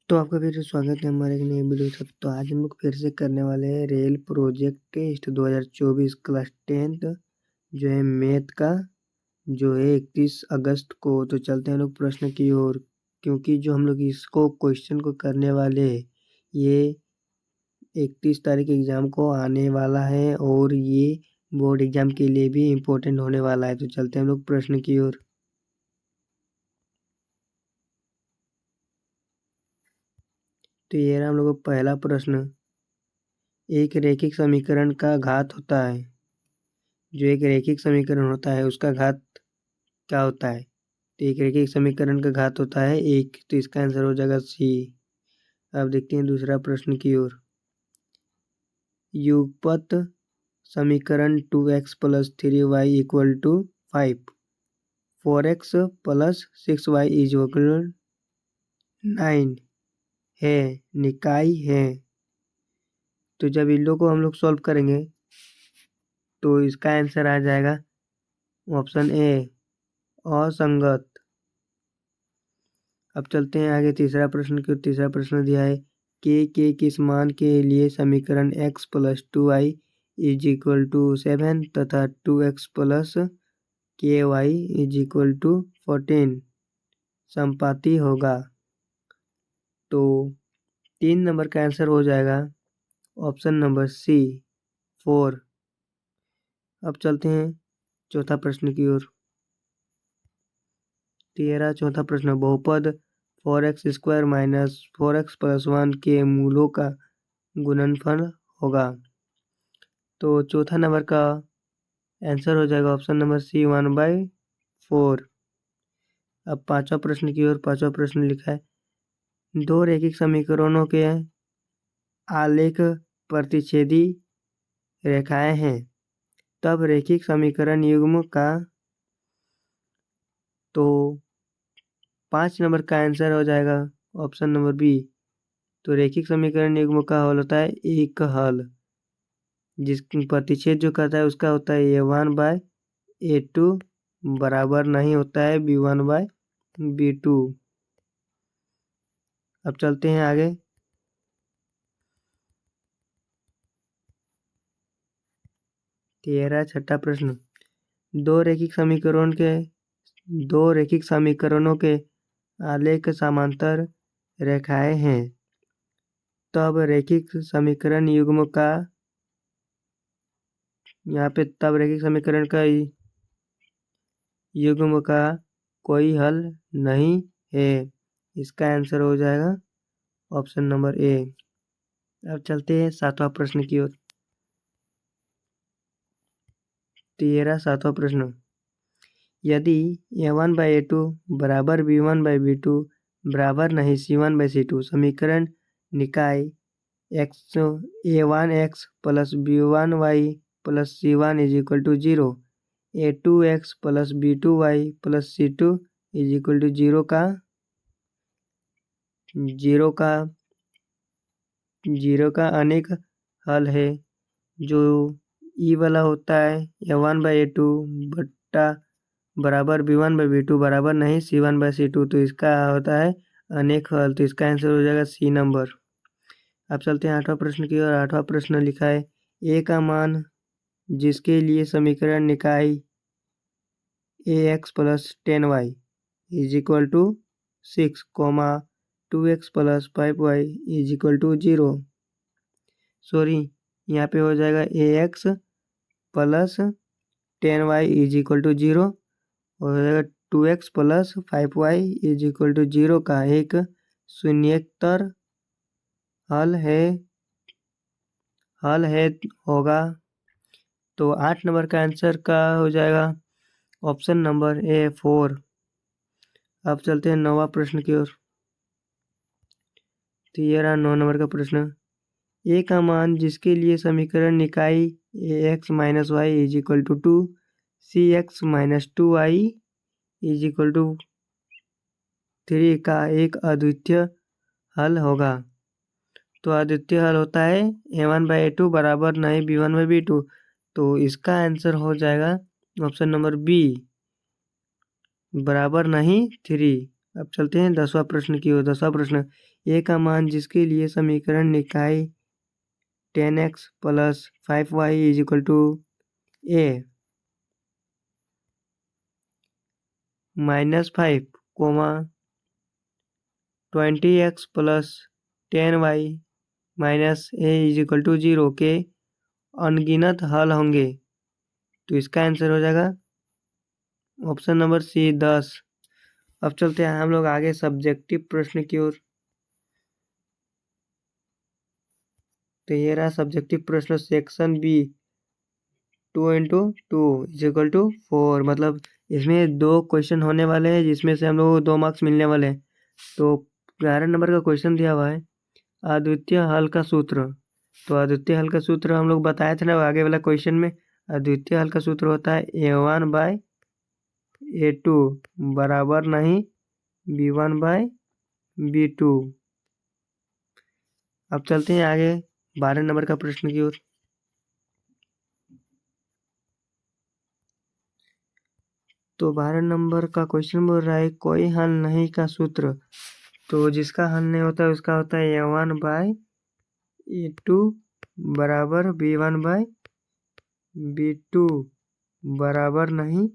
तो आपका फिर से स्वागत है हमारे एक नए वीडियो के साथ। तो आज हम लोग फिर से करने वाले हैं rail project test 2024 class 10th जो है मैथ का, जो है 31 अगस्त को। तो चलते हैं लोग प्रश्न की ओर, क्योंकि जो हम लोग इसको क्वेश्चन को करने वाले हैं ये 31 तारीख एग्जाम को आने वाला है और ये बोर्ड एग्जाम के लिए भी इम्पोर्टेंट होने वाला है। तो चलते हैं हम लोग प्रश्न की ओर। तो ये रहा हम लोग का पहला प्रश्न। एक रैखिक समीकरण का घात होता है, जो एक रैखिक समीकरण होता है उसका घात क्या होता है? तो एक रैखिक समीकरण का घात होता है 1, तो इसका आंसर हो जाएगा सी। अब देखते हैं दूसरा प्रश्न की ओर। युगपत समीकरण 2x + 3y = 5, 4x + 6y = 9 है, निकाय है। तो जब इन लोग को हम लोग सॉल्व करेंगे तो इसका आंसर आ जाएगा ऑप्शन ए, असंगत। अब चलते हैं आगे तीसरा प्रश्न की ओर। तीसरा प्रश्न दिया है के किस मान के लिए समीकरण x + 2y = 7 तथा 2x + ky = 14 संपाती होगा? तो 3 नंबर का आंसर हो जाएगा ऑप्शन नंबर सी, 4। अब चलते हैं चौथा प्रश्न की ओर। चौथा प्रश्न। बहुपद 4x² - 4x + 1 के मूलों का गुणनफल होगा। तो चौथा नंबर का आंसर हो जाएगा ऑप्शन नंबर सी, 1/4। अब पांचवा प्रश्न की ओर। पांचवा प्रश्न लिखा है दो रैखिक समीकरणों के आलेख प्रतिच्छेदी रेखाएं हैं, तब रैखिक समीकरण युग्म का। तो 5 नंबर का आंसर हो जाएगा ऑप्शन नंबर बी। तो रैखिक समीकरण युग्म का हल होता है एक हल, जिस प्रतिच्छेद जो करता है उसका होता है a1/a2 बराबर नहीं होता है b1/b2। अब चलते हैं आगे। छठा प्रश्न। दो रैखिक समीकरणों के आलेख समांतर रेखाएं हैं, तब रैखिक समीकरण युग्म का। यहाँ पे तब रैखिक समीकरण का युग्म का कोई हल नहीं है, इसका आंसर हो जाएगा ऑप्शन नंबर ए। अब चलते हैं सातवां प्रश्न की ओर। सातवां प्रश्न। यदि a1/a2 बराबर b1/b2 बराबर नहीं c1/c2, समीकरण निकाय a1x + b1y + c1 = 0, a2x + b2y + c2 = 0 का अनेक हल है। जो ई वाला होता है a1/a2 बराबर b1/b2 बराबर नहीं c1/c2, तो इसका होता है अनेक हल। तो इसका आंसर हो जाएगा सी नंबर। अब चलते हैं आठवां प्रश्न की ओर। आठवां प्रश्न लिखा है ए का मान जिसके लिए समीकरण निकाय ax + 10y = 6, 2x + 5y = 0। Sorry, यहाँ पे हो जाएगा ax + 10y = 0 और हो जाएगा 2x + 5y = 0 का एक शून्येतर हल है होगा। तो 8 नंबर का आंसर का हो जाएगा ऑप्शन नंबर ए, 4। अब चलते हैं 9वां प्रश्न की ओर। तो ये रहा 9 नंबर का प्रश्न। ए का मान जिसके लिए समीकरण निकाय ax - y = 2, cx - 2y = 3 का एक अद्वितीय हल होगा। तो अद्वितीय हल होता है a1/a2 बराबर नहीं b1/b2, तो इसका आंसर हो जाएगा ऑप्शन नंबर बी, बराबर नहीं 3। अब चलते हैं 10वां प्रश्न की ओर। 10वां प्रश्न। ए का मान जिसके लिए समीकरण निकाय 10x + 5y = a -5, 20x + 10y - a = 0 के अनगिनत हल होंगे। तो इसका आंसर हो जाएगा ऑप्शन नंबर सी 10। अब चलते हैं हम लोग आगे सब्जेक्टिव प्रश्न की ओर। तो ये रहा सब्जेक्टिव प्रश्न सेक्शन बी 2 × 2 = 4। मतलब इसमें 2 क्वेश्चन होने वाले हैं जिसमें से हम लोग को 2 मार्क्स मिलने वाले हैं। तो 11 नंबर का क्वेश्चन दिया हुआ है अद्वितीय हल का सूत्र। तो अद्वितीय हल का सूत्र हम लोग बताए थे ना आगे वाला क्वेश्चन में। अद्वितीय हल का सूत्र होता है a1/a2 बराबर नहीं b1/b2। अब चलते हैं आगे 12 नंबर का प्रश्न की ओर। तो 12 नंबर का क्वेश्चन बोल रहा है कोई हल नहीं का सूत्र। तो जिसका हल नहीं होता है उसका होता है a1/a2 बराबर b1/b2 बराबर नहीं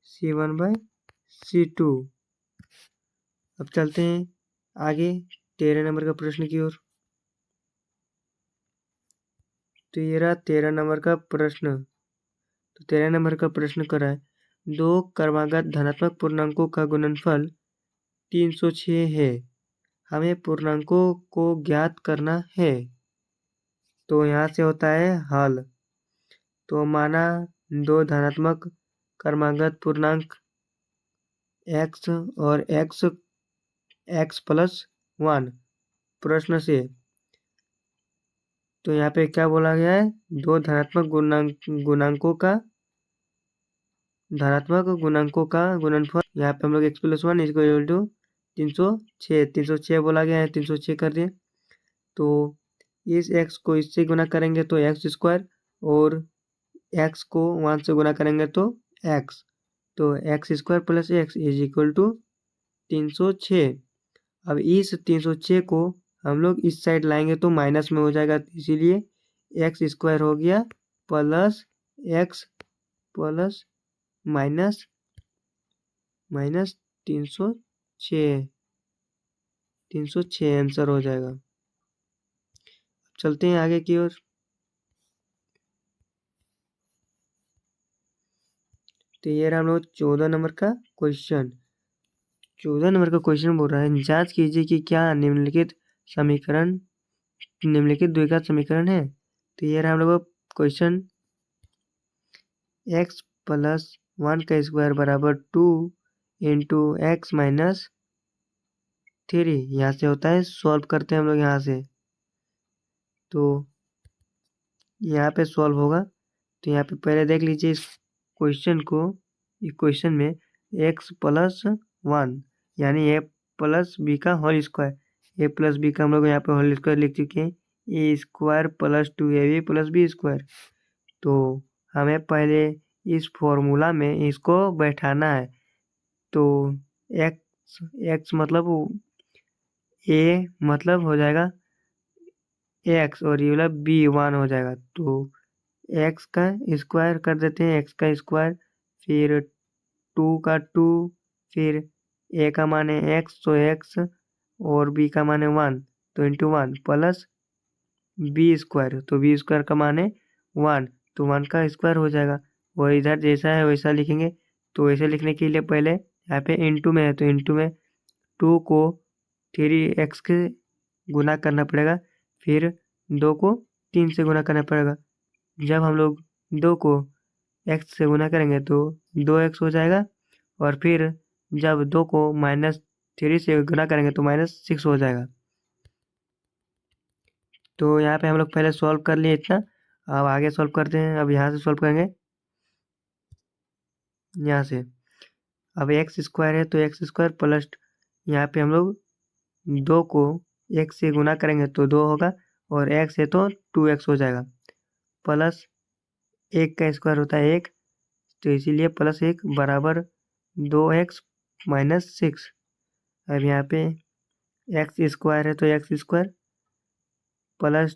c1/c2। अब चलते हैं आगे 13 नंबर का प्रश्न की ओर। तो ये रहा 13 नंबर का प्रश्न। तो 13 नंबर का प्रश्न करा है 2 क्रमागत धनात्मक पूर्णांकों का गुणनफल 306 है। हमें पूर्णांकों को ज्ञात करना है। तो यहाँ से होता है हल। तो माना 2 धनात्मक क्रमागत पूर्णांक x और x + 1 प्रश्न से। तो यहाँ पे क्या बोला गया है 2 धनात्मक गुणांकों का गुणनफल। यहाँ पे हम लोग x + 1 = 306 बोला गया है। 306 कर दिए। तो इस x को इससे गुना करेंगे तो x² और x को 1 से गुना करेंगे तो x। तो x² + x = 306। अब इस 306 को हम लोग इस साइड लाएंगे तो माइनस में हो जाएगा, इसीलिए x² हो गया plus x plus minus 306 answer हो जाएगा। चलते हैं आगे की ओर। तो ये रहा हम लोग 14 नंबर का क्वेश्चन। 14 नंबर का क्वेश्चन बोल रहा है जांच कीजिए कि क्या निम्नलिखित द्विघात समीकरण है। तो ये रहा हम लोग क्वेश्चन x + 1² बराबर 2 × x - 3। यहाँ से होता है सॉल्व करते हैं हम लोग यहाँ से। तो यहाँ पे सॉल्व होगा। तो यहाँ पे पहले देख लीजिए इस क्वेश्चन को। इस क्वेश्चन में x + 1 यानी a + b का होल स्क्वायर। a + b का हम लोग यहाँ पे होल स्क्वायर लिख चुके हैं a² + 2ab + b²। तो हमें पहले इस फॉर्मूला में इसको बैठाना है। तो x मतलब a मतलब हो जाएगा x और ये वाला b 1 हो जाएगा। तो x का स्क्वायर कर देते हैं x का स्क्वायर, फिर 2 का 2, फिर a का मान है x तो x और b का मान है 1 तो इंटू 1 प्लस b² तो b² का मान है 1 तो 1 का स्क्वायर हो जाएगा। और इधर जैसा है वैसा लिखेंगे। तो ऐसे लिखने के लिए पहले यहाँ पे इंटू में है तो इंटू में 2 को 3x के गुना करना पड़ेगा, फिर 2 को 3 से गुना करना पड़ेगा। जब हम लोग 2 को x से गुना करेंगे तो 2x हो जाएगा, और फिर जब 2 को -3 से गुना करेंगे तो -6 हो जाएगा। तो यहाँ पे हम लोग पहले सॉल्व कर लिए इतना। अब आगे सॉल्व करते हैं। अब यहाँ से सॉल्व करेंगे यहाँ से। अब x² है तो x² प्लस यहाँ पे हम लोग 2 को x से गुना करेंगे तो 2 होगा, और x है तो 2x हो जाएगा, प्लस 1 का स्क्वायर होता है 1 तो इसीलिए प्लस 1 बराबर 2x - 6। अब यहाँ पे एक्स स्क्वायर है तो एक्स स्क्वायर प्लस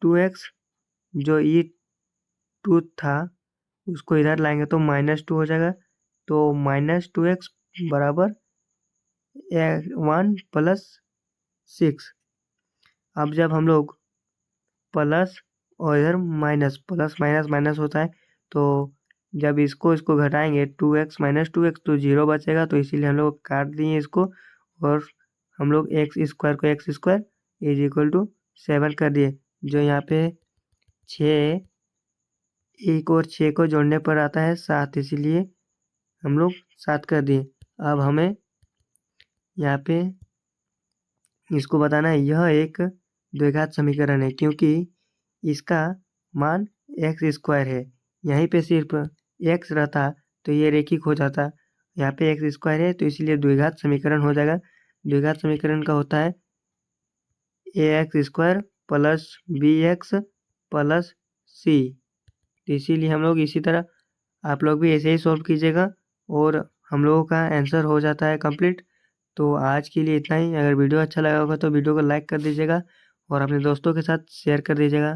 2x, जो ई टू था उसको इधर लाएंगे तो -2 हो जाएगा, तो -2x बराबर 1 + 6। अब जब हम लोग प्लस और इधर माइनस, प्लस माइनस माइनस होता है, तो जब इसको घटाएंगे 2x - 2x तो 0 बचेगा, तो इसीलिए हम लोग काट दिए इसको और हम लोग एक्स स्क्वायर को x square is equal to 7 कर दिए, जो यहाँ पे 6 1 और 6 को जोड़ने पर आता है 7, इसीलिए हम लोग 7 कर दिए। अब हमें यहाँ पे इसको बताना है, यह एक द्विघात समीकरण है क्योंकि इसका मान एक्स स्क्वायर है। यहीं पे सिर्फ एक्स रहता तो ये रेखिक हो जाता, यहाँ पे एक्स स्क्वायर है तो इसलिए द्विघात समीकरण हो जाएगा। द्विघात समीकरण का होता है A X square plus B X plus C. तो इसीलिए हम लोग इसी तरह आप लोग भी ऐसे ही सॉल्व कीजिएगा और हम लोगों का आंसर हो जाता है कंप्लीट। तो आज के लिए इतना ही। अगर वीडियो अच्छा लगा होगा तो वीडियो को लाइक कर दीजिएगा और अपने दोस्तों के साथ शेयर कर दीजिएगा।